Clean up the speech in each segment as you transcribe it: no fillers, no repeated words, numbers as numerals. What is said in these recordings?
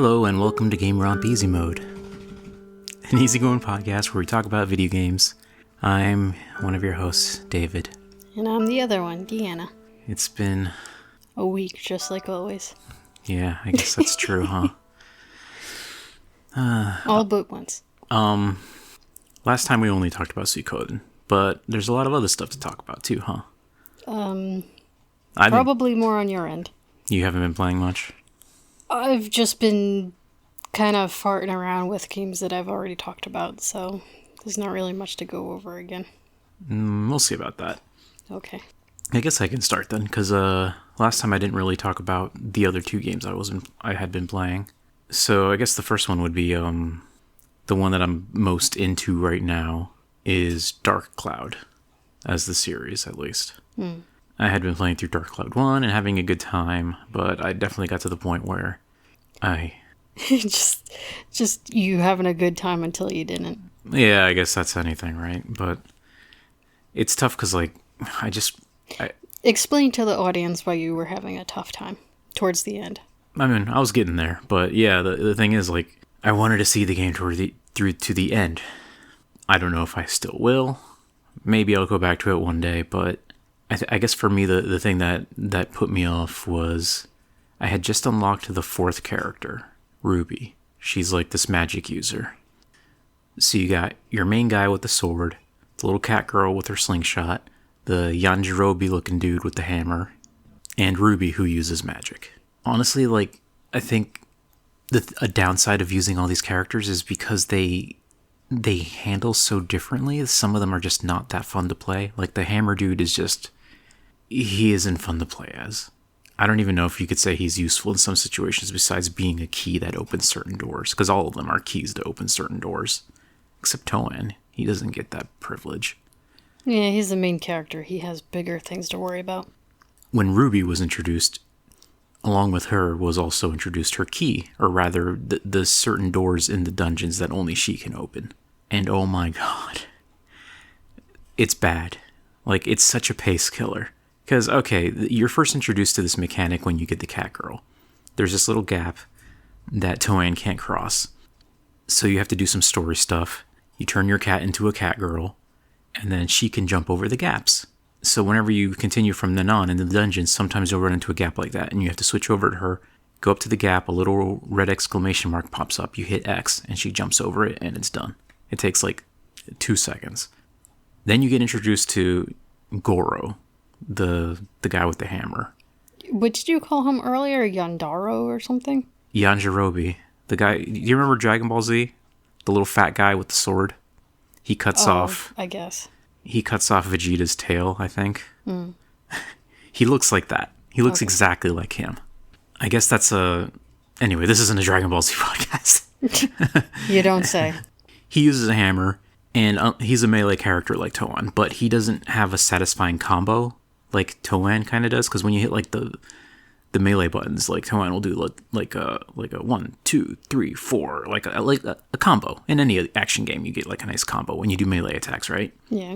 Hello and welcome to GameRomp Easy Mode, an easygoing podcast where we talk about video games. I'm one of your hosts, David. And I'm the other one, Deanna. It's been a week, just like always. Yeah, I guess that's true, huh? All but once. Last time we only talked about Suikoden, but there's a lot of other stuff to talk about too, huh? Probably more on your end. You haven't been playing much? I've just been kind of farting around with games that I've already talked about, so there's not really much to go over again. We'll see about that. Okay. I guess I can start then, because last time I didn't really talk about the other two games I had been playing. So I guess the first one would be the one that I'm most into right now is Dark Cloud, as the series at least. I had been playing through Dark Cloud 1 and having a good time, but I definitely got to the point where I... just you having a good time until you didn't. Yeah, I guess that's anything, right? But it's tough because, like, Explain to the audience why you were having a tough time towards the end. I mean, I was getting there, but yeah, the thing is, like, I wanted to see the game through to the end. I don't know if I still will. Maybe I'll go back to it one day, but I guess for me, the thing that put me off was I had just unlocked the fourth character, Ruby. She's like this magic user. So you got your main guy with the sword, the little cat girl with her slingshot, the Yajirobe looking dude with the hammer, and Ruby who uses magic. Honestly, like, I think a downside of using all these characters is because they handle so differently. Some of them are just not that fun to play. Like the hammer dude he isn't fun to play as. I don't even know if you could say he's useful in some situations besides being a key that opens certain doors, because all of them are keys to open certain doors. Except Toan. He doesn't get that privilege. Yeah, he's the main character. He has bigger things to worry about. When Ruby was introduced, along with her was also introduced her key, or rather the certain doors in the dungeons that only she can open. And oh my god. It's bad. Like, it's such a pace killer. Because, okay, you're first introduced to this mechanic when you get the cat girl. There's this little gap that Toan can't cross. So you have to do some story stuff. You turn your cat into a cat girl, and then she can jump over the gaps. So whenever you continue from then on in the dungeon, sometimes you'll run into a gap like that, and you have to switch over to her, go up to the gap, a little red exclamation mark pops up, you hit X, and she jumps over it, and it's done. It takes like 2 seconds. Then you get introduced to Goro, the guy with the hammer. What did you call him earlier? Yandaro or something? Yajirobe. The guy, do you remember Dragon Ball Z? The little fat guy with the sword? He cuts off... I guess. He cuts off Vegeta's tail, I think. He looks like that. He looks exactly like him. I guess that's Anyway, this isn't a Dragon Ball Z podcast. You don't say. He uses a hammer, and he's a melee character like Toan, but he doesn't have a satisfying combo like Toan kind of does, because when you hit like the melee buttons, like Toan will do like a 1, 2, 3, 4, like a combo. In any action game, you get like a nice combo when you do melee attacks, right? Yeah.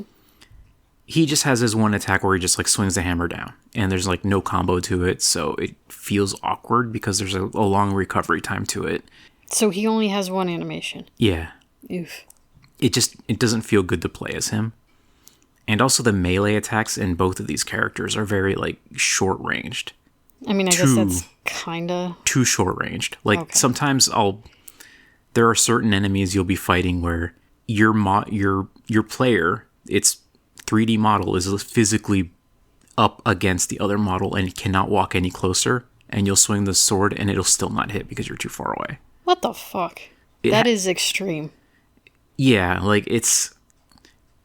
He just has his one attack where he just like swings the hammer down, and there's like no combo to it, so it feels awkward because there's a long recovery time to it. So he only has one animation. Yeah. Oof. It doesn't feel good to play as him. And also the melee attacks in both of these characters are very like short ranged. I mean, I guess that's kinda too short ranged. Like sometimes there are certain enemies you'll be fighting where your player, its 3D model is physically up against the other model and cannot walk any closer, and you'll swing the sword and it'll still not hit because you're too far away. What the fuck? That is extreme. Yeah, like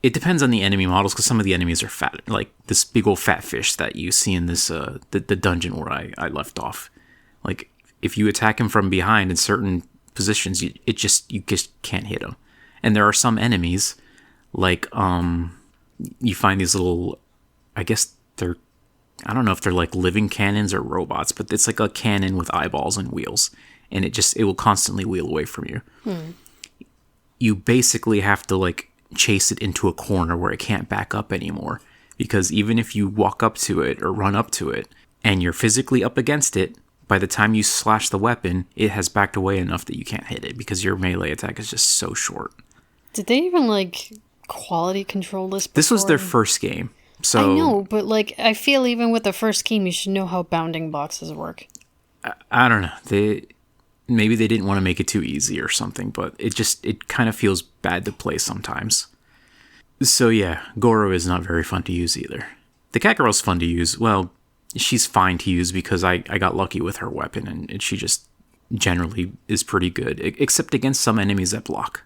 it depends on the enemy models, because some of the enemies are fat, like this big old fat fish that you see in this the dungeon where I left off. Like, if you attack him from behind in certain positions, you just can't hit him. And there are some enemies, like you find these little, I guess I don't know if they're like living cannons or robots, but it's like a cannon with eyeballs and wheels, and it will constantly wheel away from you. You basically have to like chase it into a corner where it can't back up anymore, because even if you walk up to it or run up to it and you're physically up against it, by the time you slash the weapon, it has backed away enough that you can't hit it because your melee attack is just so short. Did they even, like, quality control this before? This was their first game, so... I know, but, like, I feel even with the first game, you should know how bounding boxes work. I don't know. Maybe they didn't want to make it too easy or something, but it kind of feels bad to play sometimes. So yeah, Goro is not very fun to use either. The cat girl's fun to use. Well, she's fine to use because I got lucky with her weapon, and she just generally is pretty good, except against some enemies that block.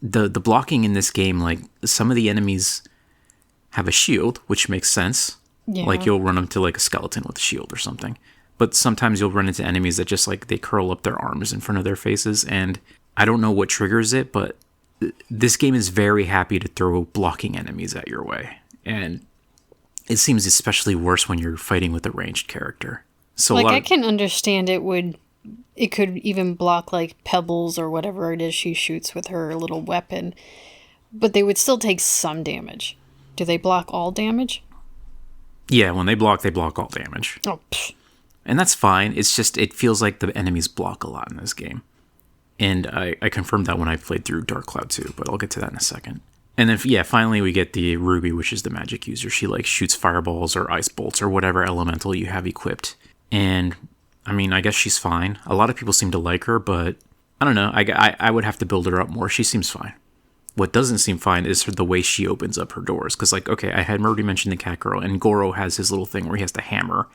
The blocking in this game, like, some of the enemies have a shield, which makes sense. Yeah. Like, you'll run into, like, a skeleton with a shield or something. But sometimes you'll run into enemies that just, like, they curl up their arms in front of their faces, and I don't know what triggers it, but this game is very happy to throw blocking enemies at your way. And it seems especially worse when you're fighting with a ranged character. So like, I can understand it could even block, like, pebbles or whatever it is she shoots with her little weapon, but they would still take some damage. Do they block all damage? Yeah, when they block all damage. Oh, pfft. And that's fine. It's just, it feels like the enemies block a lot in this game. And I confirmed that when I played through Dark Cloud 2, but I'll get to that in a second. And then, yeah, finally we get the Ruby, which is the magic user. She, like, shoots fireballs or ice bolts or whatever elemental you have equipped. And, I mean, I guess she's fine. A lot of people seem to like her, but I don't know. I would have to build her up more. She seems fine. What doesn't seem fine is the way she opens up her doors. Because, like, okay, I had already mentioned the cat girl, and Goro has his little thing where he has to hammer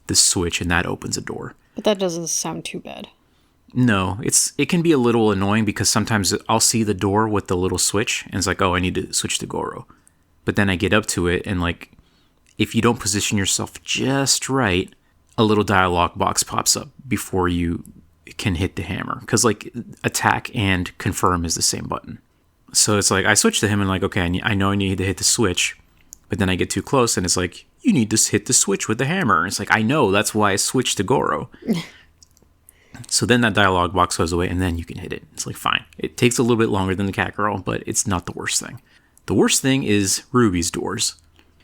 the switch, and that opens a door. But that doesn't sound too bad. No, it can be a little annoying because sometimes I'll see the door with the little switch, and it's like, oh, I need to switch to Goro. But then I get up to it, and, like, if you don't position yourself just right, a little dialogue box pops up before you can hit the hammer. Because, like, attack and confirm is the same button. So it's like, I switch to him, and, like, okay, I know I need to hit the switch, but then I get too close, and it's like, you need to hit the switch with the hammer. And it's like, I know, that's why I switched to Goro. So then that dialogue box goes away, and then you can hit it. It's like, fine. It takes a little bit longer than the cat girl, but it's not the worst thing. The worst thing is Ruby's doors.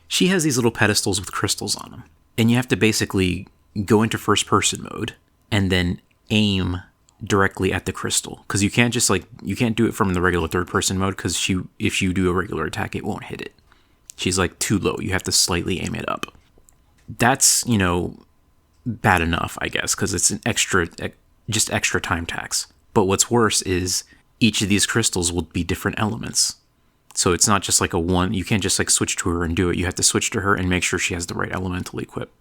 She has these little pedestals with crystals on them. And you have to basically go into first-person mode and then aim directly at the crystal. Because you can't just, like, you can't do it from the regular third-person mode, because if you do a regular attack, it won't hit it. She's, like, too low. You have to slightly aim it up. That's, bad enough, I guess, because it's an extra time tax. But what's worse is each of these crystals will be different elements. So it's not just like you can't just, like, switch to her and do it. You have to switch to her and make sure she has the right elemental equipped.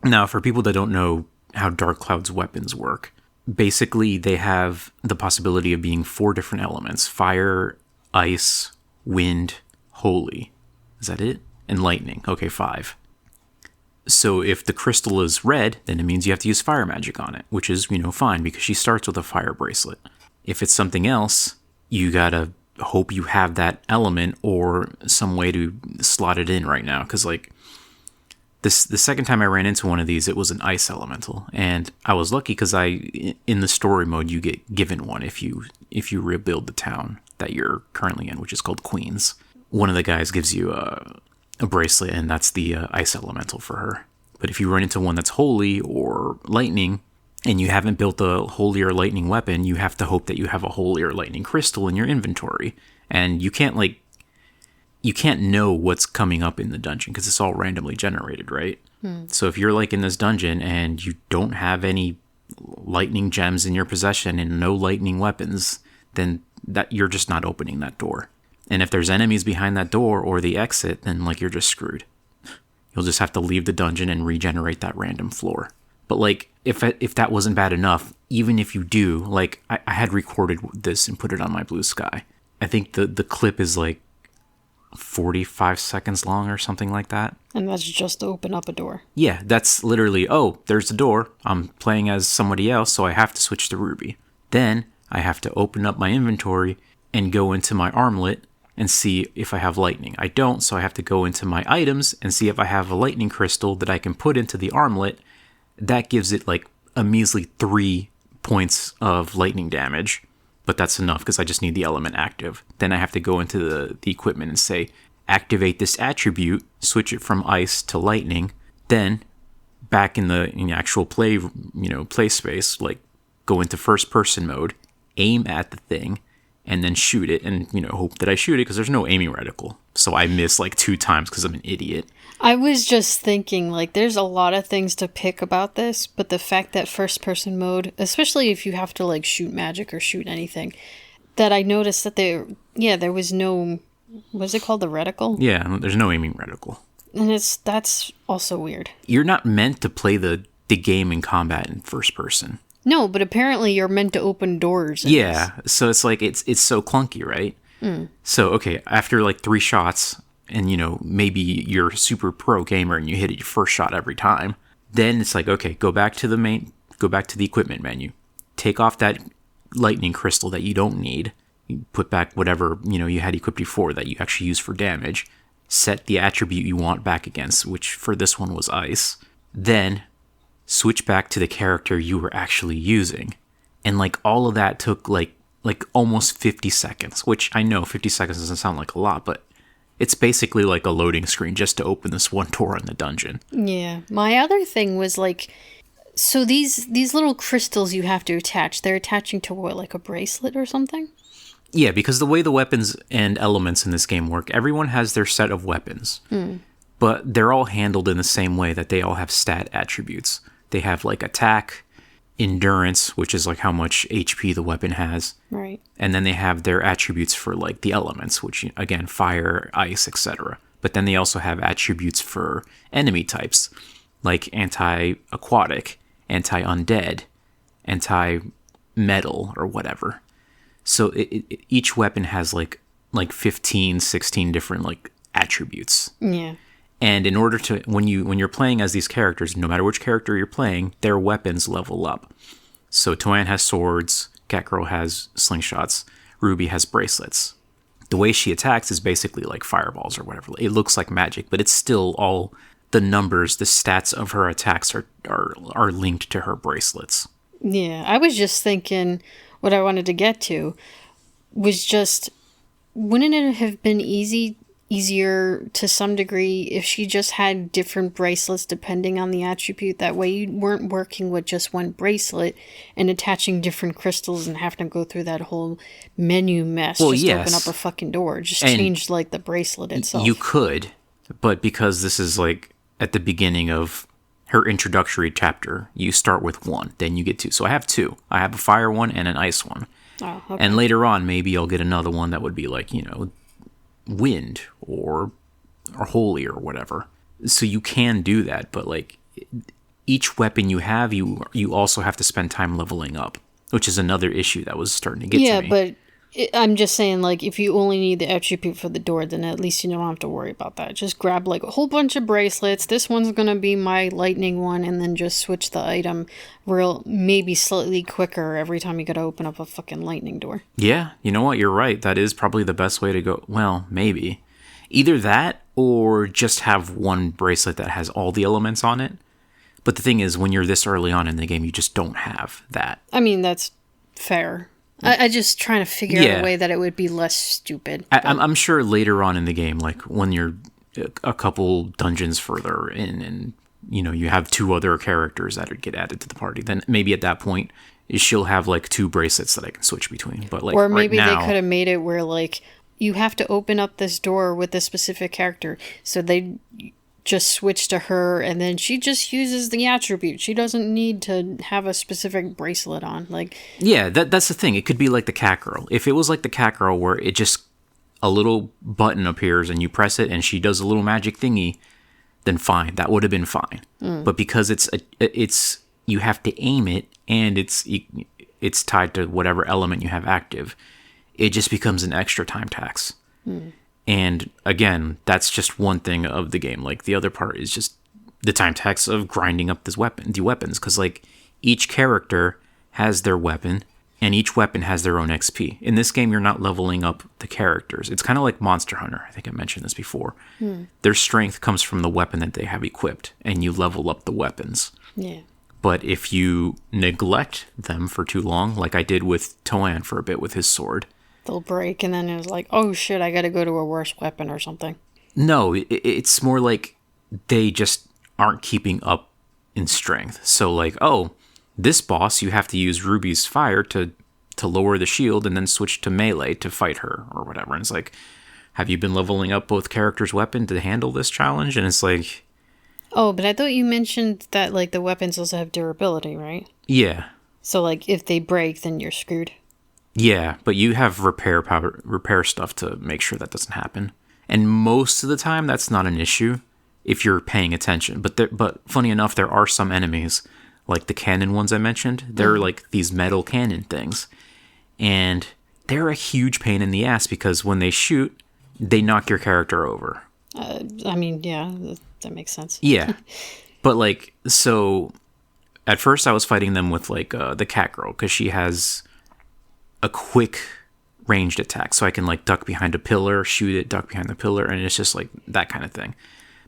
Now, for people that don't know how Dark Cloud's weapons work, basically they have the possibility of being 4 different elements: fire, ice, wind, holy. Is that it? And lightning. Okay, 5. So if the crystal is red, then it means you have to use fire magic on it, which is, fine, because she starts with a fire bracelet. If it's something else, you gotta hope you have that element or some way to slot it in right now. Because, like, the second time I ran into one of these, it was an ice elemental. And I was lucky because in the story mode, you get given one if you rebuild the town that you're currently in, which is called Queens. One of the guys gives you a bracelet, and that's the ice elemental for her. But if you run into one that's holy or lightning, and you haven't built a holy or lightning weapon, you have to hope that you have a holy or lightning crystal in your inventory. And you can't know what's coming up in the dungeon because it's all randomly generated, right? So if you're, like, in this dungeon and you don't have any lightning gems in your possession and no lightning weapons, then that you're just not opening that door. And if there's enemies behind that door or the exit, then, like, you're just screwed. You'll just have to leave the dungeon and regenerate that random floor. But, like, if that wasn't bad enough, even if you do, like, I had recorded this and put it on my Blue Sky. I think the clip is, like, 45 seconds long or something like that. And that's just to open up a door. Yeah, that's literally, oh, there's the door. I'm playing as somebody else, so I have to switch to Ruby. Then I have to open up my inventory and go into my armlet and see if I have lightning. I don't, so I have to go into my items and see if I have a lightning crystal that I can put into the armlet. That gives it, like, a measly 3 points of lightning damage, but that's enough because I just need the element active. Then I have to go into the equipment and say, activate this attribute, switch it from ice to lightning. Then back in the actual play space, like go into first person mode, aim at the thing, and then shoot it, and hope that I shoot it because there's no aiming reticle. So I miss like 2 times because I'm an idiot. I was just thinking, like, there's a lot of things to pick about this, but the fact that first person mode, especially if you have to like shoot magic or shoot anything, that I noticed that there was no, what's it called, the reticle? Yeah, there's no aiming reticle. And that's also weird. You're not meant to play the game in combat in first person. No, but apparently you're meant to open doors. Yeah, so it's like it's so clunky, right? So okay, after like 3 shots, and maybe you're a super pro gamer and you hit it your first shot every time, then it's like, okay, go back to the equipment menu, take off that lightning crystal that you don't need, you put back whatever you had equipped before that you actually use for damage, set the attribute you want back against, which for this one was ice, then switch back to the character you were actually using. And like all of that took like almost 50 seconds, which I know 50 seconds doesn't sound like a lot, but it's basically like a loading screen just to open this one door in the dungeon. Yeah. My other thing was like, so these little crystals you have to attach, they're attaching to what, like a bracelet or something? Yeah, because the way the weapons and elements in this game work, everyone has their set of weapons, but they're all handled in the same way, that they all have stat attributes. They have like attack, endurance, which is like how much HP the weapon has. Right. And then they have their attributes for like the elements, which again, fire, ice, etc. But then they also have attributes for enemy types, like anti-aquatic, anti-undead, anti-metal, or whatever. So each weapon has like 15, 16 different like attributes. Yeah. And in order to, when you're playing as these characters, no matter which character you're playing, their weapons level up. So Toann has swords, Catgirl has slingshots, Ruby has bracelets. The way she attacks is basically like fireballs or whatever. It looks like magic, but it's still all the numbers, the stats of her attacks are linked to her bracelets. Yeah, I was just thinking what I wanted to get to was just, wouldn't it have been easier to some degree if she just had different bracelets depending on the attribute? That way you weren't working with just one bracelet and attaching different crystals and having to go through that whole menu mess just to open up a fucking door. Just change like the bracelet itself. You could, but because this is like at the beginning of her introductory chapter, you start with 1, then you get 2. So I have 2. I have a fire one and an ice one. Oh, okay. And later on, maybe I'll get another one that would be like, wind or holy or whatever. So you can do that, but like each weapon you have, you also have to spend time leveling up, which is another issue that was starting to get to me. Yeah, but I'm just saying, like, if you only need the attribute for the door, then at least you don't have to worry about that. Just grab like a whole bunch of bracelets. This one's gonna be my lightning one, and then just switch the item maybe slightly quicker every time you gotta open up a fucking lightning door. Yeah, you know what? You're right. That is probably the best way to go. Well, maybe. Either that or just have one bracelet that has all the elements on it. But the thing is, when you're this early on in the game, you just don't have that. I mean, that's fair. I just trying to figure out a way that it would be less stupid. I'm sure later on in the game, like when you're a couple dungeons further in and, you have 2 other characters that get added to the party, then maybe at that point she'll have like 2 bracelets that I can switch between. But like, or maybe right now, they could have made it where like you have to open up this door with a specific character. So they just switch to her, and then she just uses the attribute. She doesn't need to have a specific bracelet on. Like, yeah, that's the thing. It could be like the Catgirl. If it was like the Catgirl where it just a little button appears and you press it and she does a little magic thingy, then fine, that would have been fine. But because it's you have to aim it and it's tied to whatever element you have active, it just becomes an extra time tax. And again, that's just one thing of the game. Like the other part is just the time tax of grinding up the weapons, because like each character has their weapon, and each weapon has their own XP. In this game, you're not leveling up the characters. It's kind of like Monster Hunter. I think I mentioned this before. Their strength comes from the weapon that they have equipped, and you level up the weapons. Yeah. But if you neglect them for too long, like I did with Toann for a bit with his sword, they'll break, and then it was like, oh shit, I gotta go to a worse weapon or something. No, it's more like they just aren't keeping up in strength. So like, oh, this boss you have to use Ruby's fire to lower the shield and then switch to melee to fight her or whatever. And it's like, have you been leveling up both characters' weapon to handle this challenge? And it's like, oh, but I thought you mentioned that like the weapons also have durability, right? yeah. So like if they break, then you're screwed. Yeah, but you have repair stuff to make sure that doesn't happen. And most of the time, that's not an issue if you're paying attention. But funny enough, there are some enemies, like the cannon ones I mentioned. They're like these metal cannon things. And they're a huge pain in the ass because when they shoot, they knock your character over. I mean, yeah, that makes sense. Yeah. But like, so at first I was fighting them with like the cat girl because she has a quick ranged attack. So I can like duck behind a pillar, shoot it, duck behind the pillar. And it's just like that kind of thing.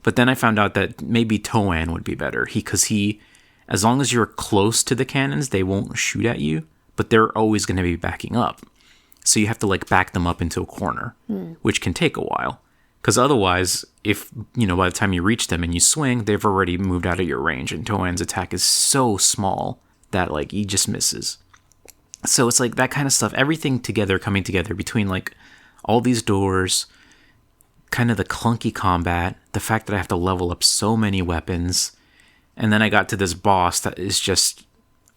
But then I found out that maybe Toan would be better. Because he, as long as you're close to the cannons, they won't shoot at you. But they're always going to be backing up. So you have to like back them up into a corner, which can take a while. Because otherwise, if, you know, by the time you reach them and you swing, they've already moved out of your range. And Toan's attack is so small that like he just misses. So it's like that kind of stuff, everything together, coming together between like all these doors, kind of the clunky combat, the fact that I have to level up so many weapons. And then I got to this boss that is just,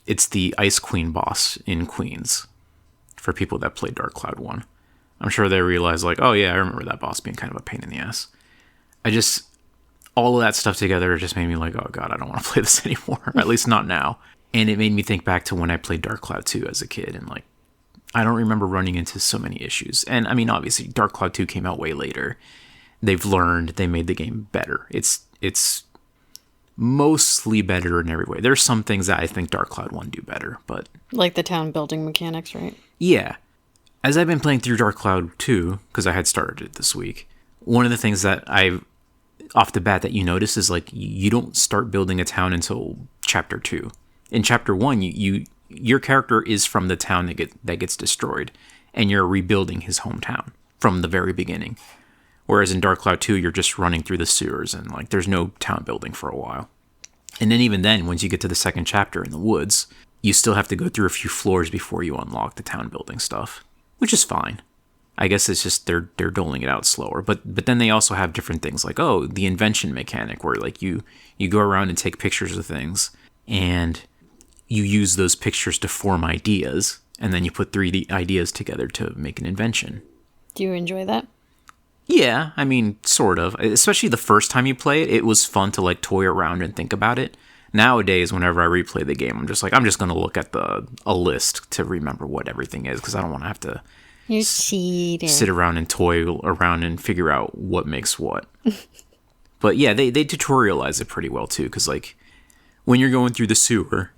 it's the Ice Queen boss in Queens for people that play Dark Cloud 1. I'm sure they realize like, oh yeah, I remember that boss being kind of a pain in the ass. All of that stuff together just made me like, oh god, I don't want to play this anymore, at least not now. And it made me think back to when I played Dark Cloud 2 as a kid, and like, I don't remember running into so many issues. And I mean, obviously, Dark Cloud 2 came out way later. They've learned, they made the game better. It's mostly better in every way. There's some things that I think Dark Cloud 1 do better, but... like the town building mechanics, right? Yeah. As I've been playing through Dark Cloud 2, because I had started it this week, one of the things that off the bat that you notice is like, you don't start building a town until Chapter 2. In Chapter 1, your character is from the town that gets destroyed, and you're rebuilding his hometown from the very beginning. Whereas in Dark Cloud 2, you're just running through the sewers, and like there's no town building for a while. And then even then, once you get to the second chapter in the woods, you still have to go through a few floors before you unlock the town building stuff, which is fine. I guess it's just they're doling it out slower. But then they also have different things like, oh, the invention mechanic, where like you go around and take pictures of things, and you use those pictures to form ideas, and then you put 3D ideas together to make an invention. Do you enjoy that? Yeah, I mean, sort of. Especially the first time you play it, it was fun to like toy around and think about it. Nowadays, whenever I replay the game, I'm just going to look at a list to remember what everything is, because I don't want to have to sit around and toy around and figure out what makes what. But yeah, they tutorialize it pretty well too, because like when you're going through the sewer,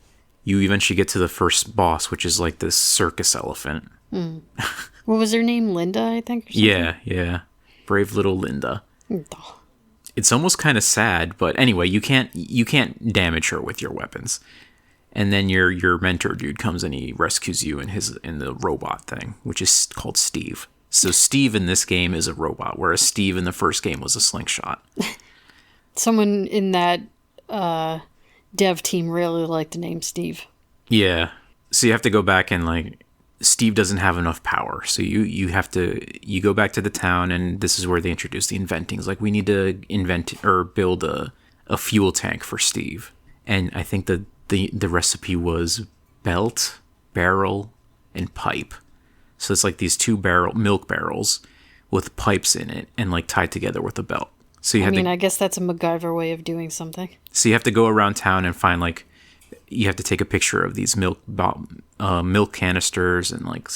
you eventually get to the first boss, which is like this circus elephant. What was her name? Linda, I think? Or something? Yeah. Brave little Linda. It's almost kind of sad, but anyway, you can't damage her with your weapons. And then your mentor dude comes and he rescues you in the robot thing, which is called Steve. So Steve in this game is a robot, whereas Steve in the first game was a slingshot. Someone in that dev team really liked the name Steve. Yeah. So you have to go back and like, Steve doesn't have enough power. So you go back to the town, and this is where they introduce the inventings. Like, we need to invent or build a fuel tank for Steve. And I think the recipe was belt, barrel, and pipe. So it's like these two milk barrels with pipes in it and like tied together with a belt. So I guess that's a MacGyver way of doing something. So you have to go around town and find like, you have to take a picture of these milk canisters and like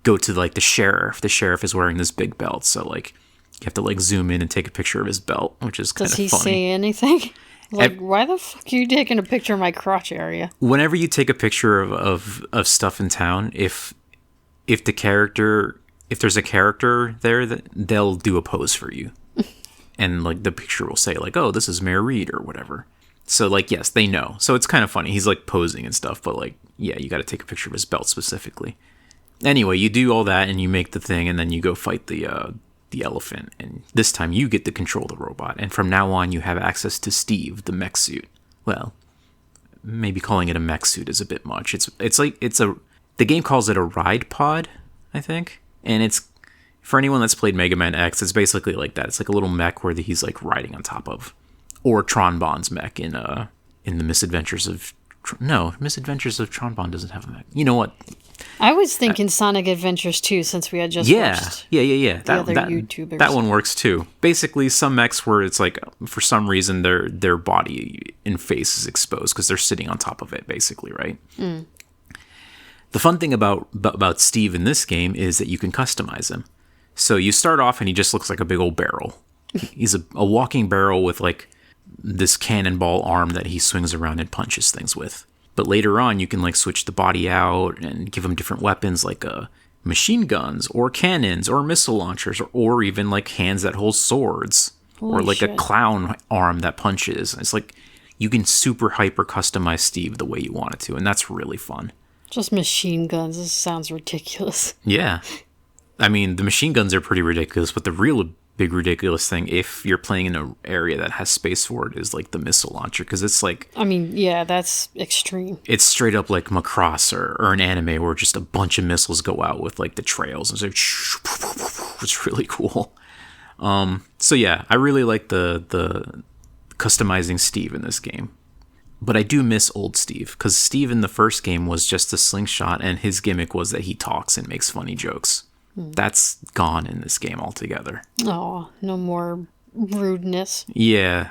go to like the sheriff. The sheriff is wearing this big belt, so like you have to like zoom in and take a picture of his belt, which is kind of funny. Does he say anything? Like, why the fuck are you taking a picture of my crotch area? Whenever you take a picture of stuff in town, if there's a character there, they'll do a pose for you. And like the picture will say like, oh, this is Mayor Reed or whatever. So like, yes, they know. So it's kind of funny. He's like posing and stuff, but like, yeah, you got to take a picture of his belt specifically. Anyway, you do all that and you make the thing, and then you go fight the elephant. And this time you get to control the robot. And from now on, you have access to Steve, the mech suit. Well, maybe calling it a mech suit is a bit much. The game calls it a ride pod, I think, and it's for anyone that's played Mega Man X, it's basically like that. It's like a little mech where he's like riding on top of, or Tron Bond's mech in the Misadventures of Misadventures of Tron Bond doesn't have a mech. You know what? I was thinking Sonic Adventures 2 since we had just watched yeah. the other YouTubers. That one works too. Basically, some mechs where it's like for some reason their body and face is exposed because they're sitting on top of it, basically, right? Mm. The fun thing about Steve in this game is that you can customize him. So you start off and he just looks like a big old barrel. He's a walking barrel with like this cannonball arm that he swings around and punches things with. But later on, you can like switch the body out and give him different weapons like machine guns or cannons or missile launchers or even like hands that hold swords. Holy or like shit. A clown arm that punches. It's like you can super hyper customize Steve the way you want it to, and that's really fun. Just machine guns. This sounds ridiculous. Yeah. I mean, the machine guns are pretty ridiculous, but the real big ridiculous thing, if you're playing in an area that has space for it, is like the missile launcher, because it's like... I mean, yeah, that's extreme. It's straight up like Macross or an anime where just a bunch of missiles go out with like the trails, and so it's really cool. So yeah, I really like the customizing Steve in this game. But I do miss old Steve, because Steve in the first game was just a slingshot, and his gimmick was that he talks and makes funny jokes. That's gone in this game altogether. Oh, no more rudeness. Yeah.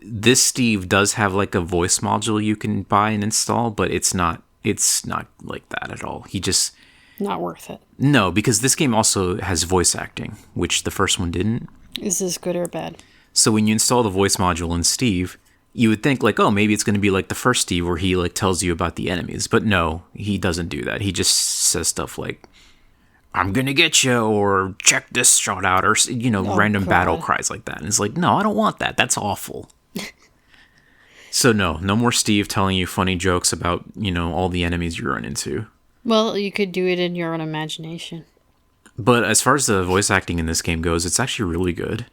This Steve does have like a voice module you can buy and install, but it's not like that at all. He just... Not worth it. No, because this game also has voice acting, which the first one didn't. Is this good or bad? So when you install the voice module in Steve, you would think like, oh, maybe it's going to be like the first Steve where he like tells you about the enemies. But no, he doesn't do that. He just says stuff like, I'm gonna get you, or check this shot out, or random battle cries like that. And it's like, no, I don't want that. That's awful. So no more Steve telling you funny jokes about all the enemies you run into. Well, you could do it in your own imagination. But as far as the voice acting in this game goes, it's actually really good.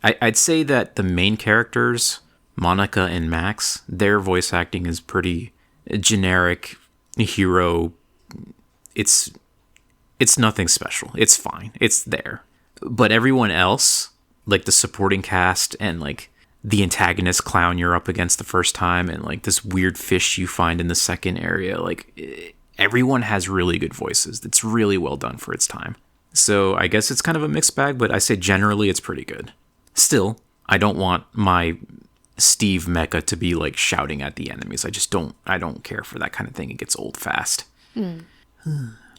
I'd say that the main characters, Monica and Max, their voice acting is pretty generic hero. It's nothing special. It's fine. It's there. But everyone else, like the supporting cast and like the antagonist clown you're up against the first time and like this weird fish you find in the second area, like everyone has really good voices. It's really well done for its time. So I guess it's kind of a mixed bag, but I say generally it's pretty good. Still, I don't want my Steve mecha to be like shouting at the enemies. I don't care for that kind of thing. It gets old fast.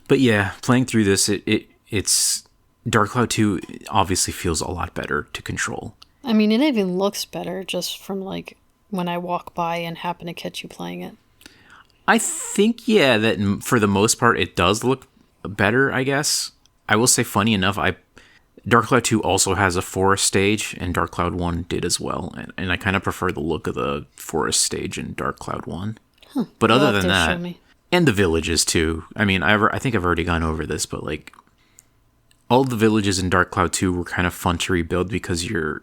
But yeah, playing through this, it's Dark Cloud 2 obviously feels a lot better to control. I mean, it even looks better just from like when I walk by and happen to catch you playing it. I think, yeah, that for the most part it does look better, I guess. I will say, funny enough, Dark Cloud 2 also has a forest stage, and Dark Cloud 1 did as well. And I kind of prefer the look of the forest stage in Dark Cloud 1. But other than that... And the villages, too. I mean, I think I've already gone over this, but, like, all the villages in Dark Cloud 2 were kind of fun to rebuild because you're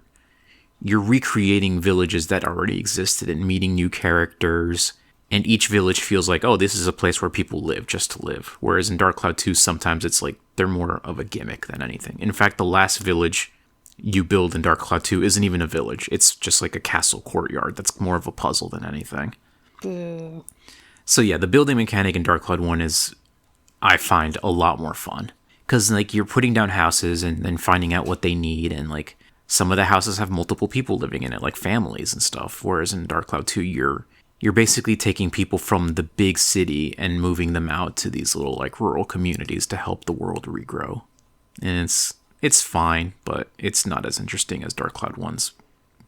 recreating villages that already existed and meeting new characters. And each village feels like, oh, this is a place where people live just to live. Whereas in Dark Cloud 2, sometimes it's like they're more of a gimmick than anything. In fact, the last village you build in Dark Cloud 2 isn't even a village. It's just like a castle courtyard that's more of a puzzle than anything. Boo. So yeah, the building mechanic in Dark Cloud 1 is, I find, a lot more fun. Because like you're putting down houses and then finding out what they need, and like some of the houses have multiple people living in it, like families and stuff. Whereas in Dark Cloud 2, you're basically taking people from the big city and moving them out to these little like rural communities to help the world regrow. And it's fine, but it's not as interesting as Dark Cloud 1's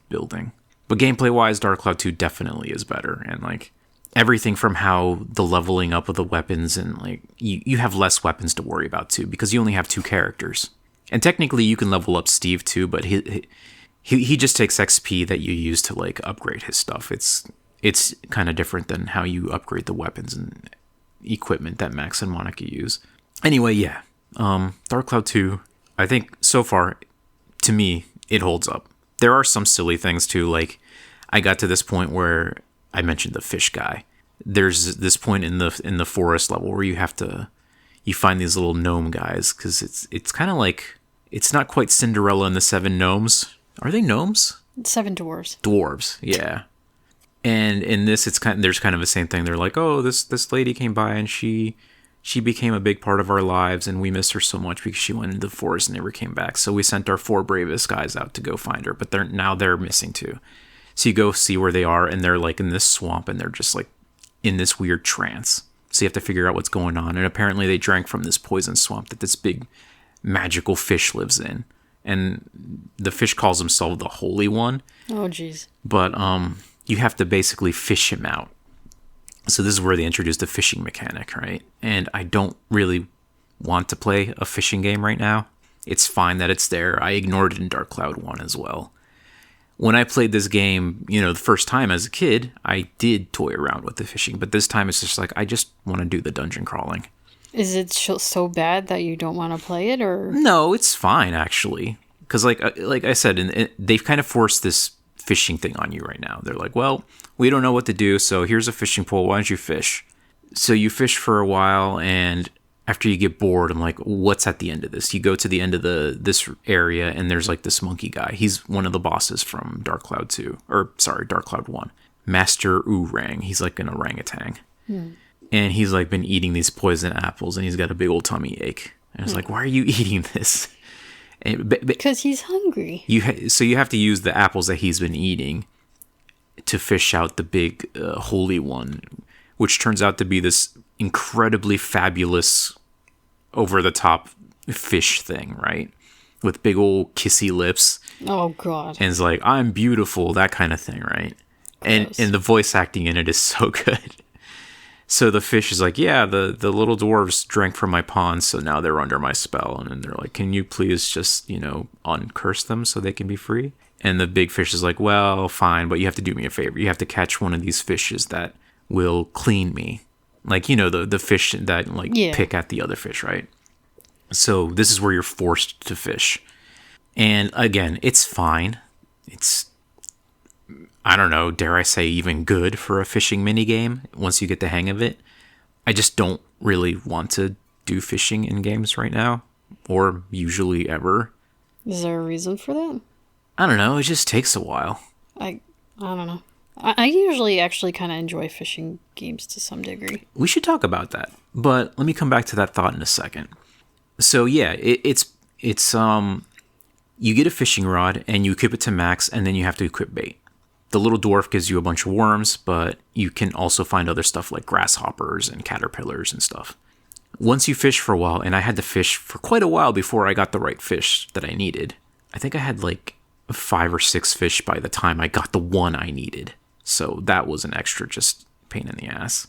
building. But gameplay-wise, Dark Cloud 2 definitely is better, and like everything from how the leveling up of the weapons, and like you have less weapons to worry about too because you only have 2 characters. And technically you can level up Steve too, but he just takes XP that you use to like upgrade his stuff. It's kind of different than how you upgrade the weapons and equipment that Max and Monica use. Anyway, yeah. Dark Cloud 2, I think so far, to me, it holds up. There are some silly things too, like I got to this point where I mentioned the fish guy. There's this point in the forest level where you find these little gnome guys, because it's kind of like, it's not quite Cinderella and the Seven Gnomes. Are they gnomes? 7 dwarves. Dwarves, yeah. And in this, there's kind of the same thing. They're like, oh, this lady came by and she became a big part of our lives, and we miss her so much because she went into the forest and never came back. So we sent our 4 bravest guys out to go find her, but they're missing too. So you go see where they are, and they're like in this swamp, and they're just like in this weird trance. So you have to figure out what's going on. And apparently they drank from this poison swamp that this big magical fish lives in. And the fish calls himself the Holy One. Oh, jeez. But you have to basically fish him out. So this is where they introduced the fishing mechanic, right? And I don't really want to play a fishing game right now. It's fine that it's there. I ignored it in Dark Cloud 1 as well. When I played this game, the first time as a kid, I did toy around with the fishing. But this time it's just like, I just want to do the dungeon crawling. Is it so bad that you don't want to play it, or? No, it's fine, actually. Because like I said, they've kind of forced this fishing thing on you right now. They're like, well, we don't know what to do, so here's a fishing pole. Why don't you fish? So you fish for a while, and after you get bored, I'm like, what's at the end of this? You go to the end of this area, and there's like this monkey guy. He's one of the bosses from Dark Cloud 2. Dark Cloud 1. Master Oorang. He's like an orangutan. And he's like been eating these poison apples, and he's got a big old tummy ache. And I was like, why are you eating this? Because he's hungry. So you have to use the apples that he's been eating to fish out the big Holy One, which turns out to be this incredibly fabulous, over-the-top fish thing, right? With big old kissy lips. Oh, God. And it's like, I'm beautiful, that kind of thing, right? And the voice acting in it is so good. So the fish is like, yeah, the little dwarves drank from my pond, so now they're under my spell. And then they're like, can you please just, uncurse them so they can be free? And the big fish is like, well, fine, but you have to do me a favor. You have to catch one of these fishes that will clean me. Like, the fish that, pick at the other fish, right? So this is where you're forced to fish. And again, it's fine. It's, I don't know, dare I say even good for a fishing minigame once you get the hang of it. I just don't really want to do fishing in games right now, or usually ever. Is there a reason for that? I don't know, it just takes a while. I don't know. I usually actually kind of enjoy fishing games to some degree. We should talk about that, but let me come back to that thought in a second. So yeah, it's you get a fishing rod and you equip it to max, and then you have to equip bait. The little dwarf gives you a bunch of worms, but you can also find other stuff like grasshoppers and caterpillars and stuff. Once you fish for a while, and I had to fish for quite a while before I got the right fish that I needed. I think I had like 5 or 6 fish by the time I got the one I needed. So that was an extra just pain in the ass.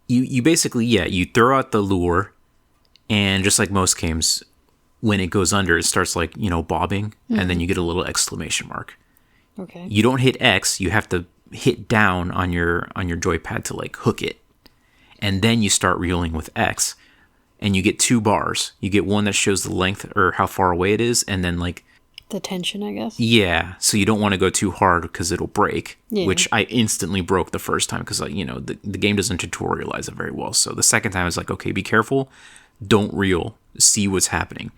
You basically, you throw out the lure, and just like most games, when it goes under, it starts like, bobbing, and then you get a little exclamation mark. Okay. You don't hit X, you have to hit down on your joypad to like hook it. And then you start reeling with X, and you get 2 bars. You get one that shows the length or how far away it is, and then like the tension, I guess. Yeah, so you don't want to go too hard because it'll break, yeah. Which I instantly broke the first time because the game doesn't tutorialize it very well. So the second time I was like, okay, be careful, don't reel, see what's happening.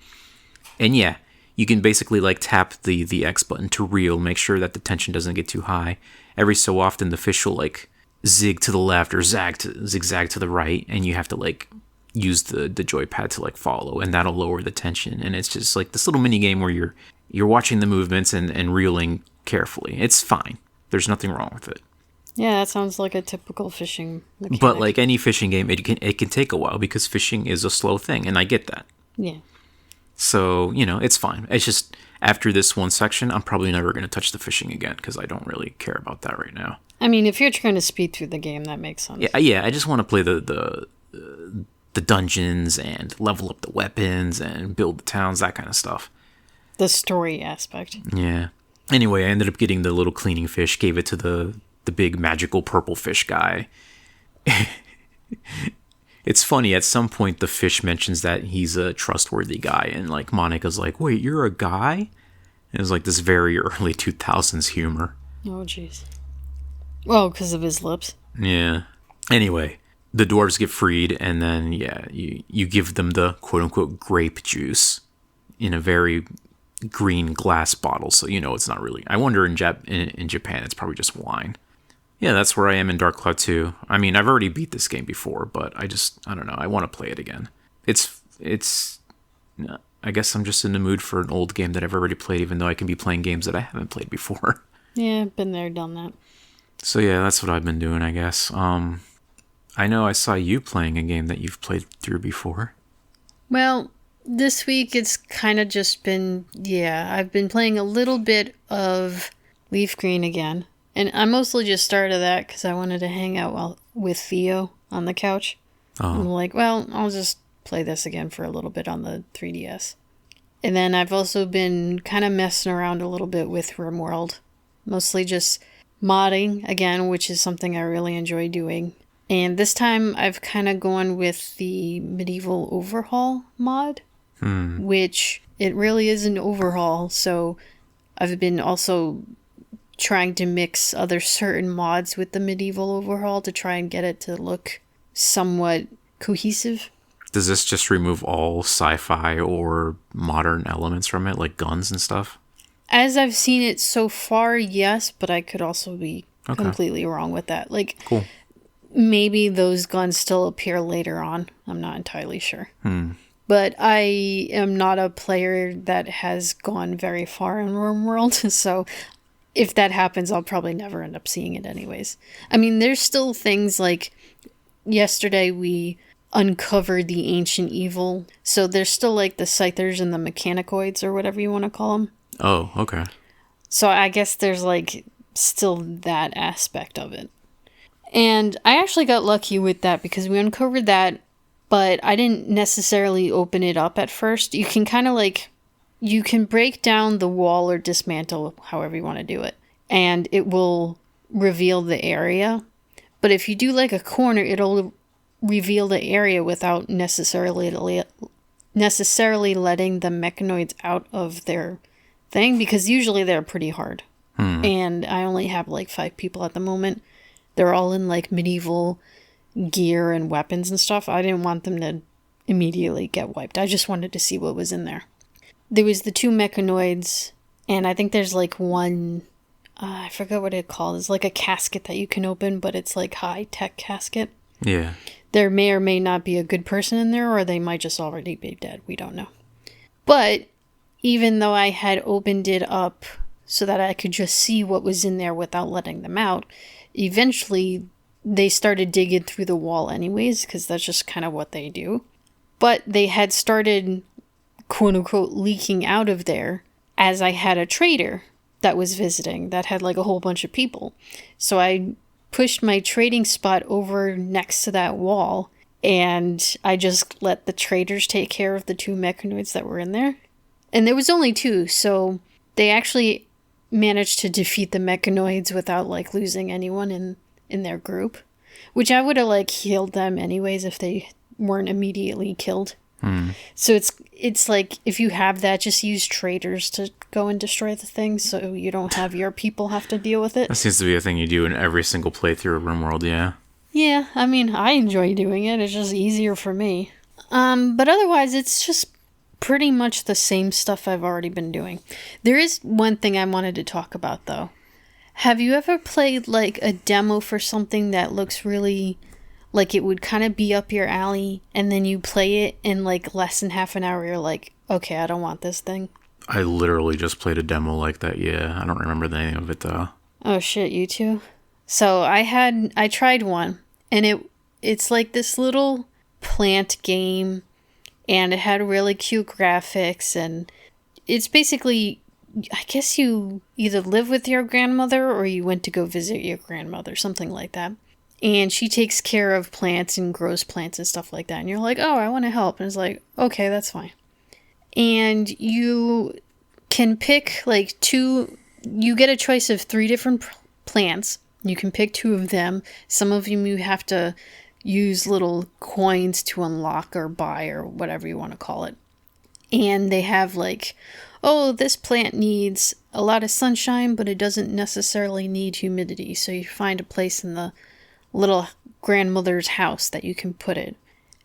And yeah, you can basically like tap the X button to reel, make sure that the tension doesn't get too high. Every so often the fish will like zig to the left or zigzag to the right, and you have to like use the joypad to like follow, and that'll lower the tension. And it's just like this little mini game where you're watching the movements and reeling carefully. It's fine. There's nothing wrong with it. Yeah, that sounds like a typical fishing mechanic. But like any fishing game, it can take a while because fishing is a slow thing, and I get that. Yeah. So, it's fine. It's just, after this one section, I'm probably never going to touch the fishing again because I don't really care about that right now. I mean, if you're trying to speed through the game, that makes sense. Yeah, I just want to play the dungeons and level up the weapons and build the towns, that kind of stuff. The story aspect. Yeah. Anyway, I ended up getting the little cleaning fish, gave it to the big magical purple fish guy. It's funny, at some point the fish mentions that he's a trustworthy guy, and like Monica's like, wait, you're a guy? And it was like this very early 2000s humor. Oh, jeez. Well, because of his lips. Yeah. Anyway, the dwarves get freed, and then, yeah, you give them the quote-unquote grape juice in a very green glass bottle, so you know it's not really... I wonder in Japan, it's probably just wine. Yeah, that's where I am in Dark Cloud 2. I mean, I've already beat this game before, but I don't know, I want to play it again. It's... I guess I'm just in the mood for an old game that I've already played, even though I can be playing games that I haven't played before. Yeah, been there, done that. So yeah, that's what I've been doing, I guess. I know I saw you playing a game that you've played through before. Well, this week it's kind of just been, I've been playing a little bit of Leaf Green again. And I mostly just started that because I wanted to hang out with Theo on the couch. Oh. I'm like, well, I'll just play this again for a little bit on the 3DS. And then I've also been kind of messing around a little bit with RimWorld. Mostly just modding again, which is something I really enjoy doing. And this time I've kind of gone with the Medieval Overhaul mod, which it really is an overhaul. So I've been also trying to mix other certain mods with the Medieval Overhaul to try and get it to look somewhat cohesive. Does this just remove all sci-fi or modern elements from it, like guns and stuff? As I've seen it so far, yes, but I could also be completely wrong with that. Like, cool. Maybe those guns still appear later on. I'm not entirely sure. But I am not a player that has gone very far in RimWorld, so if that happens, I'll probably never end up seeing it anyways. I mean, there's still things like yesterday we uncovered the ancient evil, so there's still like the Scythers and the Mechanicoids or whatever you want to call them. Oh, okay. So I guess there's like still that aspect of it. And I actually got lucky with that because we uncovered that, but I didn't necessarily open it up at first. You can kind of like, you can break down the wall or dismantle, however you want to do it, and it will reveal the area. But if you do like a corner, it'll reveal the area without necessarily letting the mechanoids out of their thing, because usually they're pretty hard. And I only have like 5 people at the moment. They're all in like medieval gear and weapons and stuff. I didn't want them to immediately get wiped. I just wanted to see what was in there. There was the 2 mechanoids, and I think there's like one, I forgot what it's called. It's like a casket that you can open, but it's like high-tech casket. Yeah. There may or may not be a good person in there, or they might just already be dead. We don't know. But even though I had opened it up so that I could just see what was in there without letting them out, eventually they started digging through the wall anyways, because that's just kind of what they do. But they had started, quote-unquote, leaking out of there as I had a trader that was visiting that had like a whole bunch of people. So I pushed my trading spot over next to that wall, and I just let the traders take care of the 2 mechanoids that were in there. And there was only 2, so they actually managed to defeat the mechanoids without like losing anyone in their group, which I would have like healed them anyways if they weren't immediately killed. So it's like, if you have that, just use traders to go and destroy the thing so you don't have your people have to deal with it. That seems to be a thing you do in every single playthrough of RimWorld, yeah. Yeah, I mean, I enjoy doing it. It's just easier for me. But otherwise, it's just pretty much the same stuff I've already been doing. There is one thing I wanted to talk about, though. Have you ever played, like, a demo for something that looks really like it would kind of be up your alley, and then you play it in, like, less than half an hour, you're like, okay, I don't want this thing? I literally just played a demo like that, yeah. I don't remember the name of it, though. Oh, shit, you too? So, I tried one, and it's like this little plant game, and it had really cute graphics, and it's basically, I guess you either live with your grandmother or you went to go visit your grandmother, something like that. And she takes care of plants and grows plants and stuff like that. And you're like, oh, I want to help. And it's like, okay, that's fine. And you can pick like 2, you get a choice of 3 different plants. You can pick 2 of them. Some of them you have to use little coins to unlock or buy or whatever you want to call it. And they have like, oh, this plant needs a lot of sunshine, but it doesn't necessarily need humidity. So you find a place in the little grandmother's house that you can put it.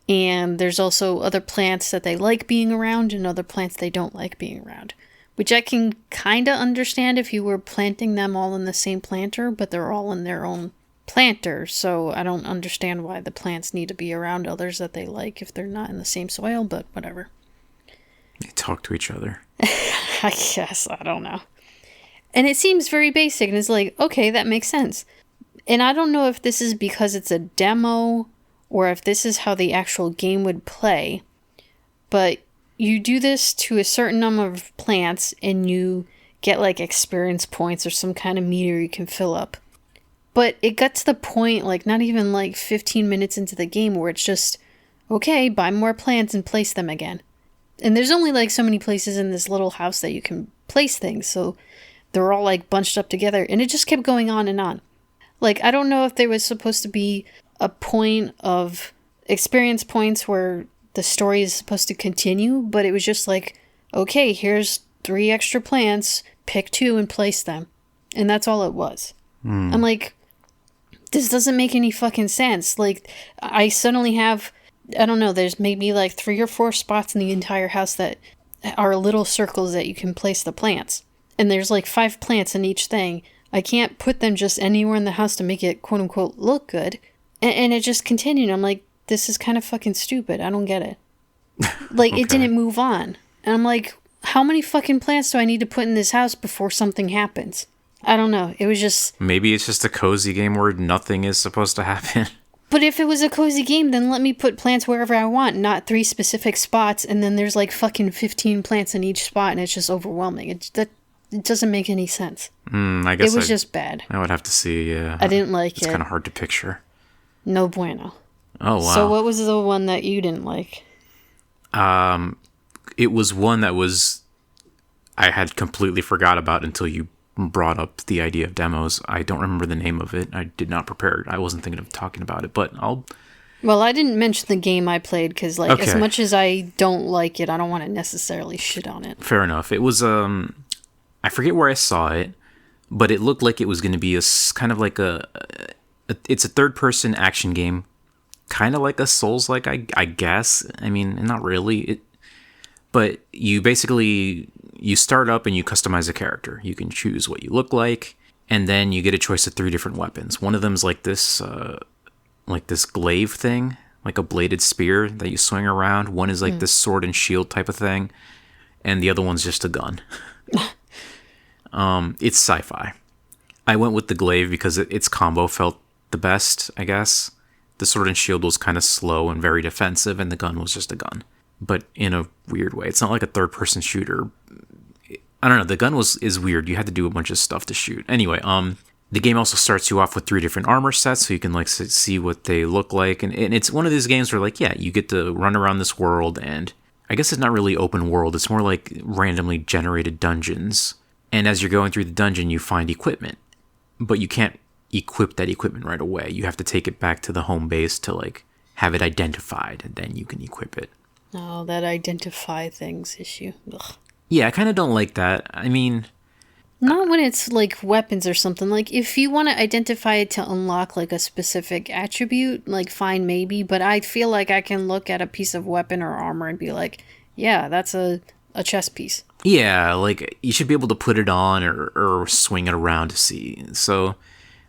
And there's also other plants that they like being around and other plants they don't like being around. Which I can kind of understand if you were planting them all in the same planter, but they're all in their own planter. So I don't understand why the plants need to be around others that they like if they're not in the same soil, but whatever. They talk to each other. I guess, I don't know. And it seems very basic, and it's like, okay, that makes sense. And I don't know if this is because it's a demo, or if this is how the actual game would play, but you do this to a certain number of plants, and you get, like, experience points or some kind of meter you can fill up. But it got to the point, like, not even, like, 15 minutes into the game where it's just, okay, buy more plants and place them again. And there's only, like, so many places in this little house that you can place things, so they're all, like, bunched up together, and it just kept going on and on. Like, I don't know if there was supposed to be a point of experience points where the story is supposed to continue, but it was just like, okay, here's 3 extra plants, pick 2 and place them. And that's all it was. I'm like, this doesn't make any fucking sense. Like, I suddenly have, I don't know, there's maybe like 3 or 4 spots in the entire house that are little circles that you can place the plants. And there's like 5 plants in each thing. I can't put them just anywhere in the house to make it quote unquote look good. And it just continued. I'm like, this is kind of fucking stupid. I don't get it. Like, okay. It didn't move on. And I'm like, how many fucking plants do I need to put in this house before something happens? I don't know. It was just... Maybe it's just a cozy game where nothing is supposed to happen. But if it was a cozy game, then let me put plants wherever I want, not 3 specific spots, and then there's like fucking 15 plants in each spot, and it's just overwhelming. It doesn't make any sense. I guess it was just bad. I would have to see, yeah. I didn't like it. It's kind of hard to picture. No bueno. Oh, wow. So what was the one that you didn't like? It was one that was... I had completely forgot about until you brought up the idea of demos. I don't remember the name of it. I did not prepare. I wasn't thinking of talking about it, but I'll... Well, I didn't mention the game I played because, like, as much as I don't like it, I don't want to necessarily shit on it. Fair enough. It was, I forget where I saw it, but it looked like it was going to be kind of like it's a third-person action game, kind of like a Souls-like, I guess. I mean, not really. But you basically, you start up and you customize a character. You can choose what you look like, and then you get a choice of 3 different weapons. One of them's like this glaive thing, like a bladed spear that you swing around. One is like this sword and shield type of thing, and the other one's just a gun. It's sci-fi. I went with the glaive because its combo felt the best, I guess. The sword and shield was kind of slow and very defensive, and the gun was just a gun. But in a weird way. It's not like a third-person shooter. I don't know, the gun is weird. You had to do a bunch of stuff to shoot. Anyway, the game also starts you off with 3 different armor sets, so you can like see what they look like. And it's one of these games where, like, yeah, you get to run around this world, and I guess it's not really open world. It's more like randomly generated dungeons. And as you're going through the dungeon, you find equipment. But you can't equip that equipment right away. You have to take it back to the home base to, like, have it identified, and then you can equip it. Oh, that identify things issue. Ugh. Yeah, I kind of don't like that. I mean... Not when it's, like, weapons or something. Like, if you want to identify it to unlock, like, a specific attribute, like, fine, maybe. But I feel like I can look at a piece of weapon or armor and be like, yeah, that's a chest piece. Yeah, like, you should be able to put it on or swing it around to see. So,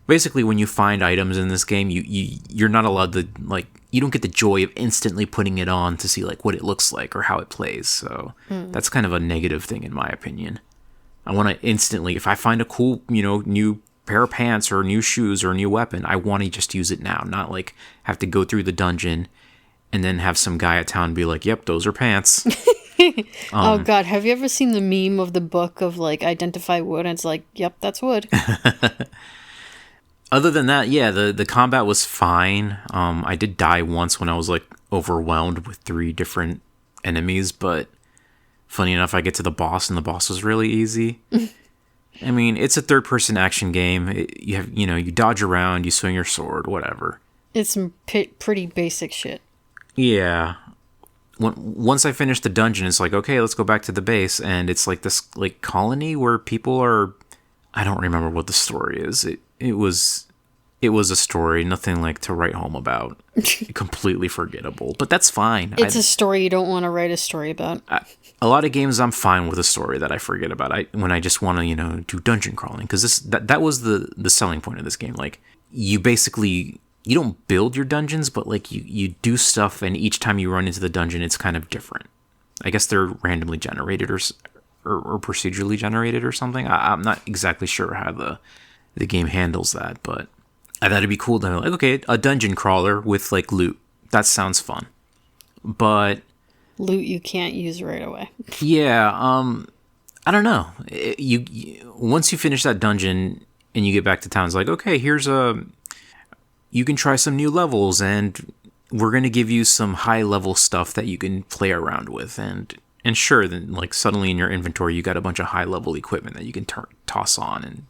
basically, when you find items in this game, you're not allowed to, like, you don't get the joy of instantly putting it on to see, like, what it looks like or how it plays. So, that's kind of a negative thing, in my opinion. I want to instantly, if I find a cool, new pair of pants or new shoes or a new weapon, I want to just use it now, not, like, have to go through the dungeon and then have some guy at town be like, yep, those are pants. Oh god, have you ever seen the meme of the book of, like, identify wood, and it's like, yep, that's wood. Other than that, yeah, the combat was fine. I did die once when I was, like, overwhelmed with 3 different enemies, but funny enough, I get to the boss, and the boss was really easy. I mean, it's a third-person action game. You dodge around, you swing your sword, whatever. It's some pretty basic shit. Yeah. once I finish the dungeon, it's like, okay, let's go back to the base, and it's like this like colony where people are. I don't remember what the story is. It was a story, nothing like to write home about. Completely forgettable, but that's fine. It's a story you don't want to write a story about. A lot of games I'm fine with a story that I forget about. When I just want to do dungeon crawling, because that was the selling point of this game. Like you basically you don't build your dungeons, but like you do stuff, and each time you run into the dungeon, it's kind of different. I guess they're randomly generated or procedurally generated or something. I'm not exactly sure how the game handles that, but I thought it'd be cool to like, okay, a dungeon crawler with like loot. That sounds fun. But loot you can't use right away. Yeah, I don't know. You once you finish that dungeon and you get back to town, it's like, okay, you can try some new levels, and we're gonna give you some high level stuff that you can play around with, and sure, then like suddenly in your inventory you got a bunch of high level equipment that you can toss on, and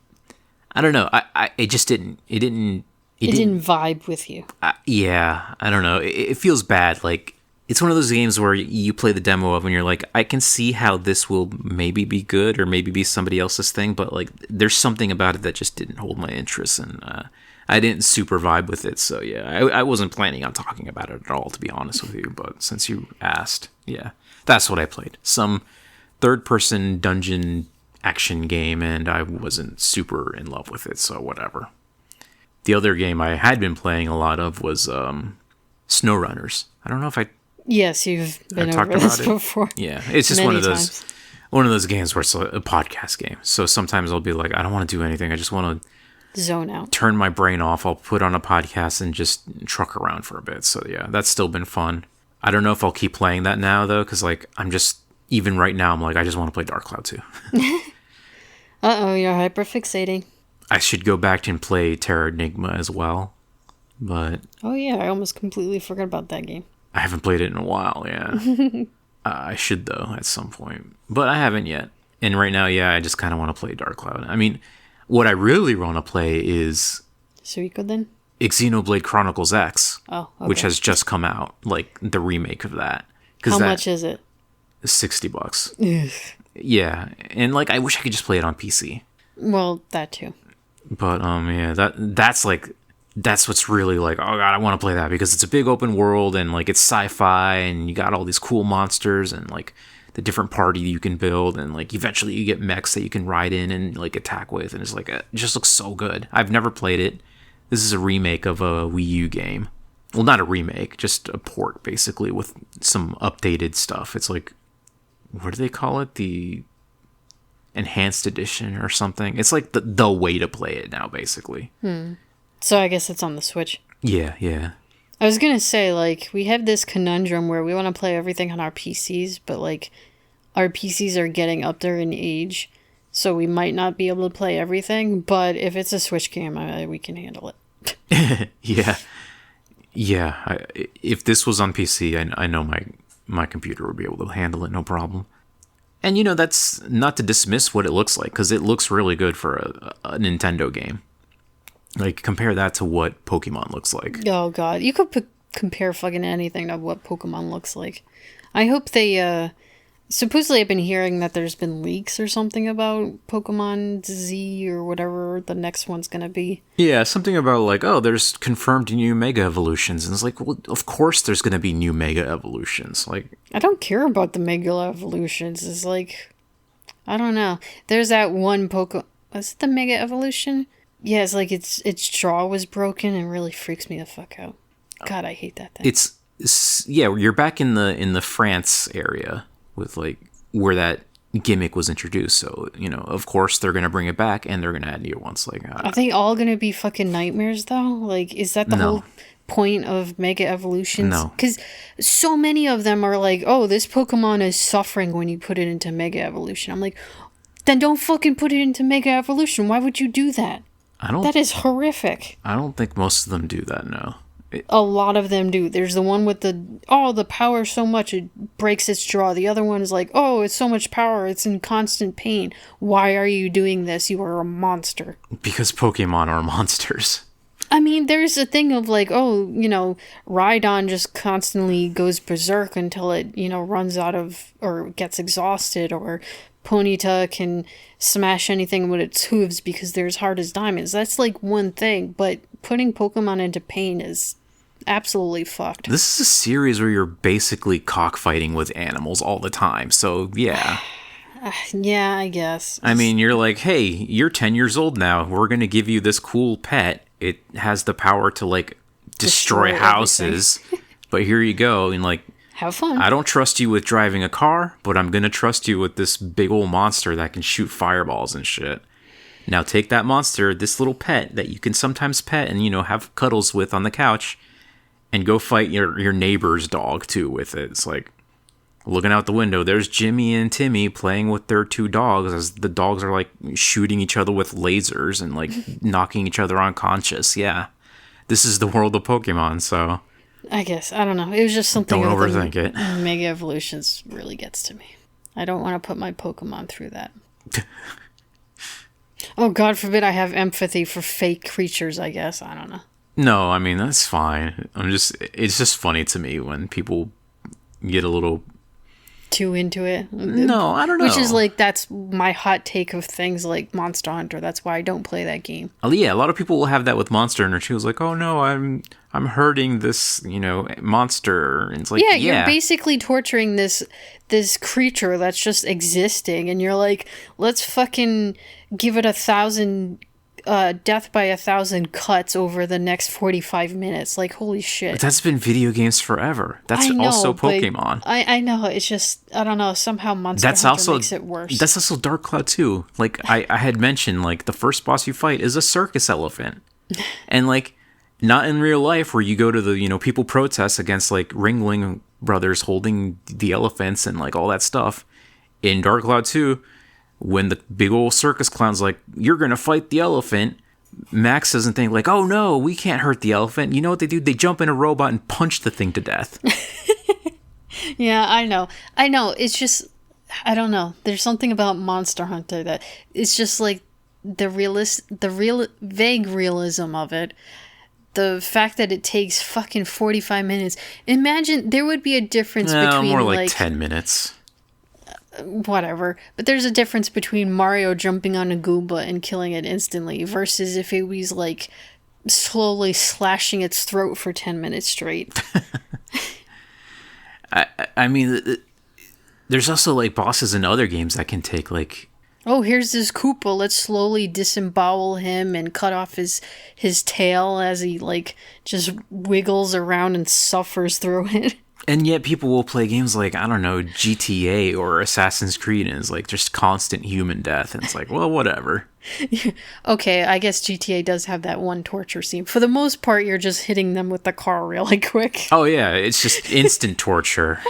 I don't know. It just didn't. It didn't vibe with you. Yeah, I don't know. It feels bad. Like it's one of those games where you play the demo of and you're like, I can see how this will maybe be good or maybe be somebody else's thing, but like there's something about it that just didn't hold my interest, and I didn't super vibe with it. So yeah, I wasn't planning on talking about it at all, to be honest with you. But since you asked, yeah, that's what I played. Some third-person dungeon action game, and I wasn't super in love with it, so whatever. The other game I had been playing a lot of was SnowRunners. I don't know if Yes, you've been talked over this about it before. Yeah, it's just Many one times. of those games where it's a podcast game. So sometimes I'll be like, I don't want to do anything. I just want to Zone out. turn my brain off. I'll put on a podcast and just truck around for a bit. So yeah, that's still been fun. I don't know if I'll keep playing that now though, because like I'm just even right now I'm like I just want to play Dark Cloud 2. Uh-oh, you're hyperfixating. I should go back and play Terra Enigma as well, but Oh yeah, I almost completely forgot about that game. I haven't played it in a while. Yeah, I should though at some point, but I haven't yet. And right now, yeah, I just kind of want to play Dark Cloud. I mean, what I really want to play is Suiko then? Xenoblade Chronicles X, Oh, okay. which has just come out, like the remake of that. How much is it? $60. Ugh. Yeah, and like I wish I could just play it on PC. Well, that too. But yeah, that's what's really like, oh god, I want to play that because it's a big open world and like it's sci-fi and you got all these cool monsters and like the different party you can build, and like eventually you get mechs that you can ride in and like attack with, and it's like it just looks so good. I've never played it. This is a remake of a Wii U game. Well, not a remake, just a port basically with some updated stuff. It's like, what do they call it? The enhanced edition or something. It's like the way to play it now, basically. So I guess it's on the Switch. Yeah. I was gonna say, like, we have this conundrum where we want to play everything on our PCs, but like our PCs are getting up there in age, so we might not be able to play everything. But if it's a Switch game, we can handle it. Yeah. If this was on PC, I know my computer would be able to handle it, no problem. And that's not to dismiss what it looks like, because it looks really good for a Nintendo game. Like, compare that to what Pokemon looks like. Oh god, you could compare fucking anything to what Pokemon looks like. I hope they, supposedly I've been hearing that there's been leaks or something about Pokemon Z or whatever the next one's gonna be. Yeah, something about like, oh, there's confirmed new Mega Evolutions. And it's like, well, of course there's gonna be new Mega Evolutions. Like, I don't care about the Mega Evolutions. It's like, I don't know. There's that one Pokemon. Was it the Mega Evolution? Yeah, it's like its jaw was broken and really freaks me the fuck out. God, I hate that thing. It's yeah, you're back in the France area with like where that gimmick was introduced. So of course they're gonna bring it back and they're gonna add new ones. Like, are they all gonna be fucking nightmares though? Like, is that the whole point of Mega Evolutions? No, because so many of them are like, oh, this Pokemon is suffering when you put it into Mega Evolution. I'm like, then don't fucking put it into Mega Evolution. Why would you do that? That is horrific. I don't think most of them do that, no. A lot of them do. There's the one with the power so much it breaks its jaw. The other one is like, oh, it's so much power, it's in constant pain. Why are you doing this? You are a monster. Because Pokemon are monsters. I mean, there's a thing of like, oh, Rhydon just constantly goes berserk until it, runs out of or gets exhausted, or Ponyta can smash anything with its hooves because they're as hard as diamonds. That's like one thing, but putting Pokemon into pain is absolutely fucked. This is a series where you're basically cockfighting with animals all the time, so yeah. Yeah, I guess. I mean, you're like, hey, you're 10 years old now. We're going to give you this cool pet. It has the power to, like, destroy houses. But here you go. And, like, have fun. I don't trust you with driving a car, but I'm going to trust you with this big old monster that can shoot fireballs and shit. Now take that monster, this little pet that you can sometimes pet and, have cuddles with on the couch, and go fight your neighbor's dog, too, with it. It's like, looking out the window, there's Jimmy and Timmy playing with their two dogs as the dogs are, like, shooting each other with lasers and, like, knocking each other unconscious. Yeah. This is the world of Pokemon, so... I guess. I don't know. It was just something... Don't overthink it. Mega Evolutions really gets to me. I don't want to put my Pokemon through that. Oh, God forbid I have empathy for fake creatures, I guess. I don't know. No, I mean, that's fine. It's just funny to me when people get a little... too into it. No, I don't know. Which is like, that's my hot take of things like Monster Hunter. That's why I don't play that game. Yeah, a lot of people will have that with Monster Hunter. She was like, oh no, I'm hurting this, monster. And it's like, yeah, you're basically torturing this creature that's just existing, and you're like, let's fucking give it 1,000 death by 1,000 cuts over the next 45 minutes. Like, holy shit. But that's been video games forever. That's also Pokemon. I know. It's just, I don't know. Somehow Monster Hunter makes it worse. That's also Dark Cloud 2. Like, I had mentioned, like, the first boss you fight is a circus elephant. And, like, not in real life where you go to the, people protest against, like, Ringling brothers holding the elephants and, like, all that stuff. In Dark Cloud 2... when the big old circus clown's like, you're gonna fight the elephant, Max doesn't think like, oh no, we can't hurt the elephant. You know what they do? They jump in a robot and punch the thing to death. Yeah, I know. It's just, I don't know. There's something about Monster Hunter that it's just like the vague realism of it. The fact that it takes fucking 45 minutes. Imagine there would be a difference between more like 10 minutes. Whatever, but there's a difference between Mario jumping on a Goomba and killing it instantly versus if it was like slowly slashing its throat for 10 minutes straight. I mean, there's also like bosses in other games that can take like, oh, here's this Koopa, let's slowly disembowel him and cut off his tail as he like just wiggles around and suffers through it. And yet people will play games like, I don't know, GTA or Assassin's Creed, and it's like just constant human death. And it's like, well, whatever. Okay, I guess GTA does have that one torture scene. For the most part, you're just hitting them with the car really quick. Oh, yeah, it's just instant torture.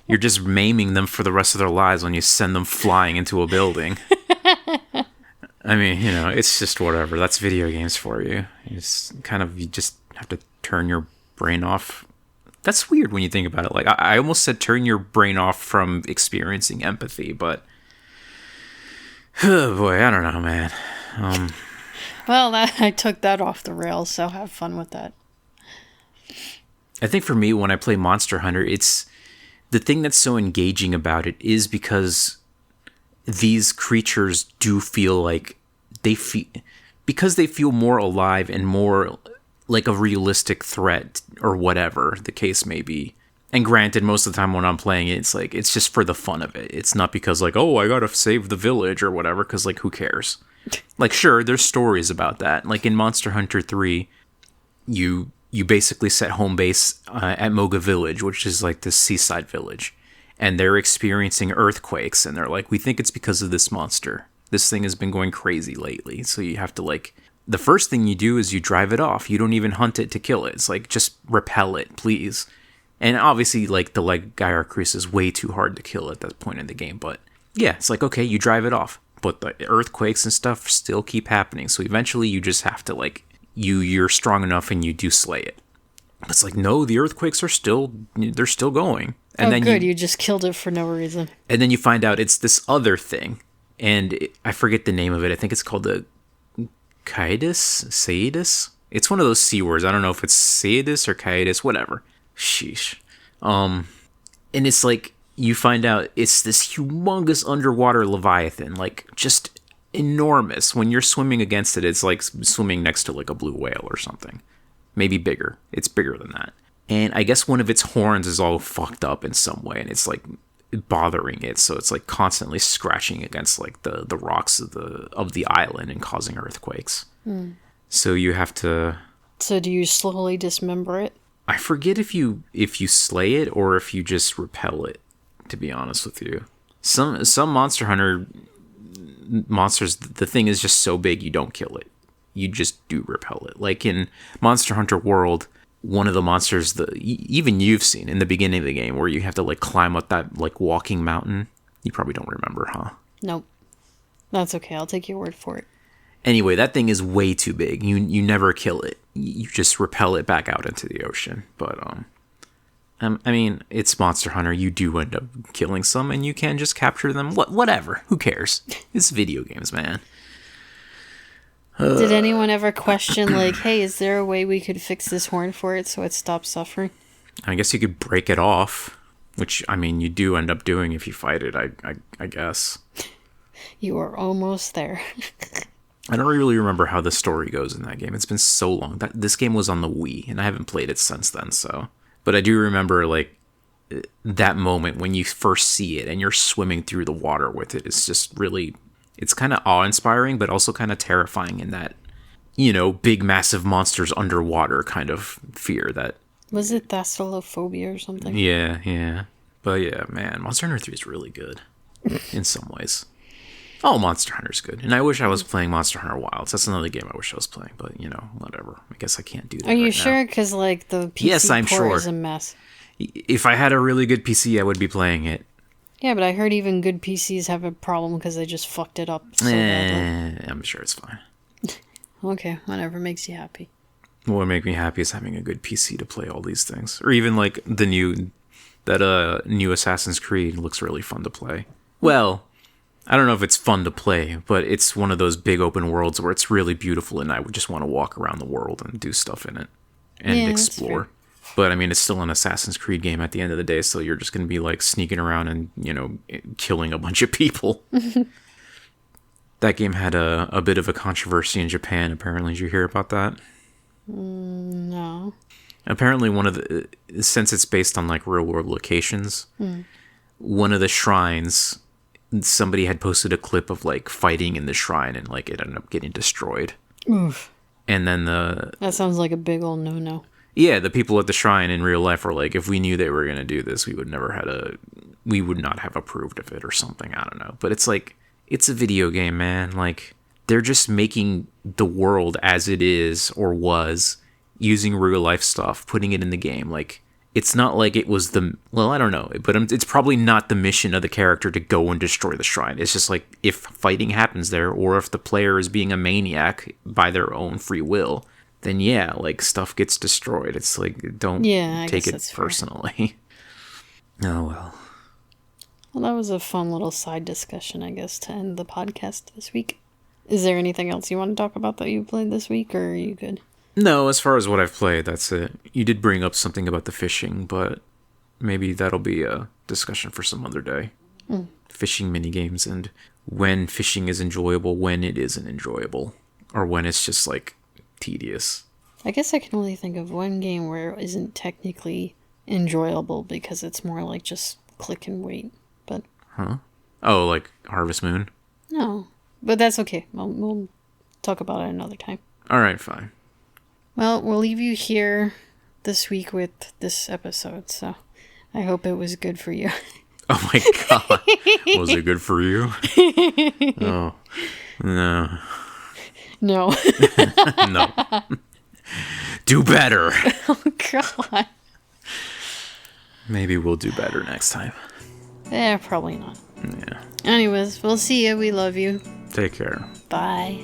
You're just maiming them for the rest of their lives when you send them flying into a building. I mean, it's just whatever. That's video games for you. It's kind of, you just have to turn your brain off. That's weird when you think about it. Like, I almost said turn your brain off from experiencing empathy, but... oh, boy, I don't know, man. Well, I took that off the rails, so have fun with that. I think for me, when I play Monster Hunter, it's... the thing that's so engaging about it is because these creatures do feel like... because they feel more alive and more... like a realistic threat or whatever the case may be. And granted, most of the time when I'm playing it, it's like, it's just for the fun of it. It's not because like, oh, I gotta save the village or whatever, because like, who cares? Like, sure, there's stories about that. Like in Monster Hunter 3, you basically set home base at Moga Village, which is like this seaside village. And they're experiencing earthquakes, and they're like, we think it's because of this monster. This thing has been going crazy lately. So you have to like... the first thing you do is you drive it off. You don't even hunt it to kill it. It's like, just repel it, please. And obviously, like, the Gyaracrus is way too hard to kill at that point in the game. But yeah, it's like, okay, you drive it off. But the earthquakes and stuff still keep happening. So eventually you just have to, like, you're strong enough and you do slay it. It's like, no, the earthquakes are they're still going. And then good, you just killed it for no reason. And then you find out it's this other thing. And I forget the name of it. I think it's called the... Saidus? It's one of those C words. I don't know if it's sadist or coitus, whatever. Sheesh. And it's like, you find out it's this humongous underwater leviathan, like, just enormous. When you're swimming against it, it's like swimming next to, like, a blue whale or something. Maybe bigger. It's bigger than that. And I guess one of its horns is all fucked up in some way, and it's, like, bothering it, so it's, like, constantly scratching against, like, the rocks of the island and causing earthquakes. So you have to... So do you slowly dismember it? I forget if you slay it or if you just repel it, to be honest with you. Some Monster Hunter monsters, the thing is just so big you don't kill it. You just do repel it. Like in Monster Hunter World, one of the monsters even you've seen in the beginning of the game where you have to like climb up that like walking mountain. You probably don't remember, huh? Nope. That's okay. I'll take your word for it. Anyway, that thing is way too big. You never kill it. You just repel it back out into the ocean. But I mean, it's Monster Hunter. You do end up killing some, and you can just capture them. Whatever. Who cares? It's video games, man. Did anyone ever question, like, hey, is there a way we could fix this horn for it so it stops suffering? I guess you could break it off, which, I mean, you do end up doing if you fight it, I guess. You are almost there. I don't really remember how the story goes in that game. It's been so long. This game was on the Wii, and I haven't played it since then, so... But I do remember, like, that moment when you first see it and you're swimming through the water with it. It's just really... It's kind of awe-inspiring, but also kind of terrifying in that, you know, big, massive monsters underwater kind of fear that... Was it thalassophobia or something? Yeah. But yeah, man, Monster Hunter 3 is really good in some ways. Oh, Monster Hunter's good. And I wish I was playing Monster Hunter Wilds. That's another game I wish I was playing, but, you know, whatever. I guess I can't do that. Are you sure? Because, like, the PC yes, I'm port sure. is a mess. If I had a really good PC, I would be playing it. Yeah, but I heard even good PCs have a problem because they just fucked it up so badly. I'm sure it's fine. Okay, whatever makes you happy. What would make me happy is having a good PC to play all these things. Or even, like, the new Assassin's Creed looks really fun to play. Well... I don't know if it's fun to play, but it's one of those big open worlds where it's really beautiful and I would just want to walk around the world and do stuff in it and explore. But I mean, it's still an Assassin's Creed game at the end of the day, so you're just going to be like sneaking around and, you know, killing a bunch of people. That game had a bit of a controversy in Japan, apparently. Did you hear about that? No. Apparently since it's based on like real world locations, one of the shrines... Somebody had posted a clip of like fighting in the shrine and like it ended up getting destroyed. Oof. And then that sounds like a big old no-no. Yeah, the people at the shrine in real life were like, if we knew they were going to do this, we would not have approved of it or something. I don't know. But it's like, it's a video game, man. Like, they're just making the world as it is or was using real life stuff, putting it in the game. Like, it's not like it was I don't know, but it's probably not the mission of the character to go and destroy the shrine. It's just like, if fighting happens there, or if the player is being a maniac by their own free will, then yeah, like, stuff gets destroyed. It's like, don't take it personally. Oh, well. Well, that was a fun little side discussion, I guess, to end the podcast this week. Is there anything else you want to talk about that you played this week, or are you good? No, as far as what I've played, that's it. You did bring up something about the fishing, but maybe that'll be a discussion for some other day. Fishing minigames and when fishing is enjoyable, when it isn't enjoyable, or when it's just, like, tedious. I guess I can only think of one game where it isn't technically enjoyable because it's more like just click and wait, but... Huh? Oh, like Harvest Moon? No, but that's okay. We'll talk about it another time. Alright, fine. Well, we'll leave you here this week with this episode, so I hope it was good for you. Oh my god. Was it good for you? Oh. No. No. No. Do better. Oh god. Maybe we'll do better next time. Probably not. Yeah. Anyways, we'll see you. We love you. Take care. Bye.